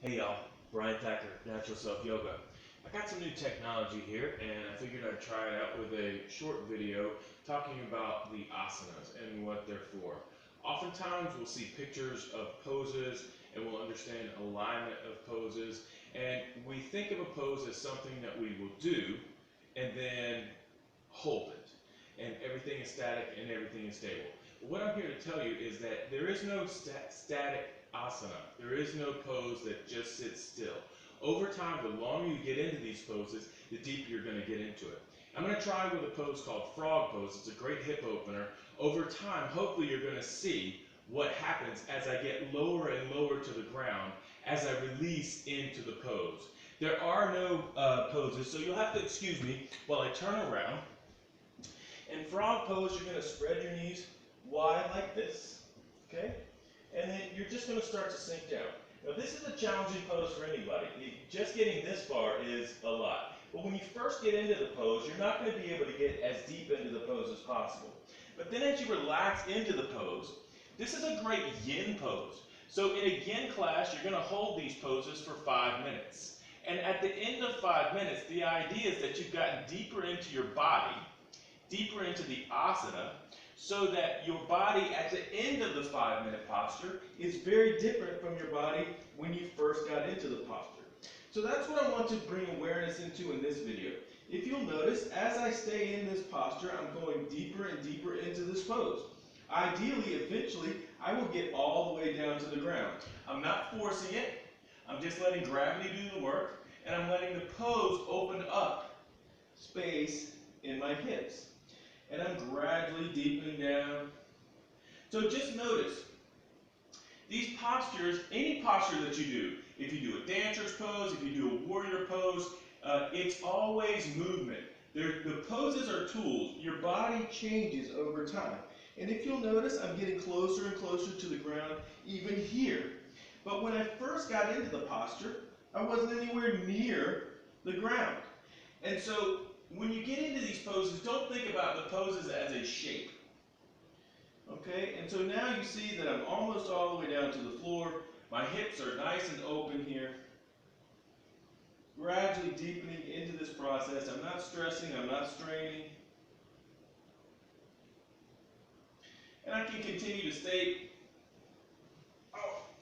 Hey y'all, Brian Thacker, Natural Self Yoga. I got some new technology here and I figured I'd try it out with a short video talking about the asanas and what they're for. Oftentimes we'll see pictures of poses and we'll understand alignment of poses, and we think of a pose as something that we will do and then hold it, and everything is static and everything is stable. What I'm here to tell you is that there is no static asana. There is no pose that just sits still. Over time, the longer you get into these poses, the deeper you're going to get into it. I'm going to try with a pose called frog pose. It's a great hip opener. Over time, hopefully you're going to see what happens as I get lower and lower to the ground as I release into the pose. There are no poses, so you'll have to excuse me while I turn around. In frog pose, you're going to spread your knees wide like this, okay? And then you're just going to start to sink down. Now this is a challenging pose for anybody. Just getting this far is a lot. But when you first get into the pose, you're not going to be able to get as deep into the pose as possible. But then as you relax into the pose, this is a great yin pose. So in a yin class, you're going to hold these poses for 5 minutes. And at the end of 5 minutes, the idea is that you've gotten deeper into your body, deeper into the asana, so that your body at the end of the 5-minute posture is very different from your body when you first got into the posture. So that's what I want to bring awareness into in this video. If you'll notice, as I stay in this posture, I'm going deeper and deeper into this pose. Ideally, eventually, I will get all the way down to the ground. I'm not forcing it, I'm just letting gravity do the work, and I'm letting the pose open up space in my hips. And I'm gradually deepening down. So just notice, these postures, any posture that you do, if you do a dancer's pose, if you do a warrior pose, it's always movement. The poses are tools. Your body changes over time. And if you'll notice, I'm getting closer and closer to the ground, even here. But when I first got into the posture, I wasn't anywhere near the ground. And so, when you get into these poses, don't think about the poses as a shape. Okay, and so now you see that I'm almost all the way down to the floor. My hips are nice and open here. Gradually deepening into this process. I'm not stressing, I'm not straining. And I can continue to stay.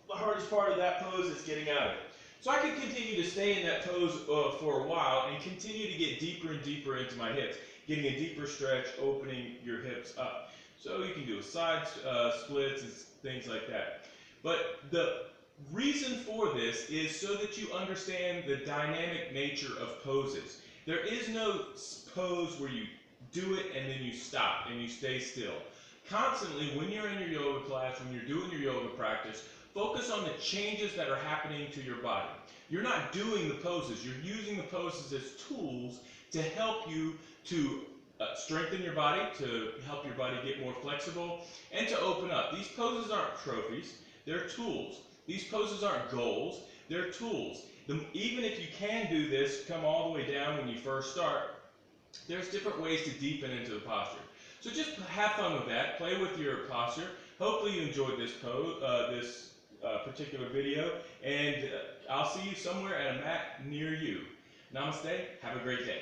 The hardest part of that pose is getting out of it. So I can continue to stay in that pose for a while and continue to get deeper and deeper into my hips, getting a deeper stretch, opening your hips up. So you can do a side splits and things like that. But the reason for this is so that you understand the dynamic nature of poses. There is no pose where you do it and then you stop and you stay still. Constantly, when you're in your yoga class, when you're doing your yoga practice, focus on the changes that are happening to your body. You're not doing the poses. You're using the poses as tools to help you to strengthen your body, to help your body get more flexible, and to open up. These poses aren't trophies. They're tools. These poses aren't goals. They're tools. Even if you can do this, come all the way down when you first start, there's different ways to deepen into the posture. So just have fun with that. Play with your posture. Hopefully you enjoyed this particular video, and I'll see you somewhere at a mat near you. Namaste. Have a great day.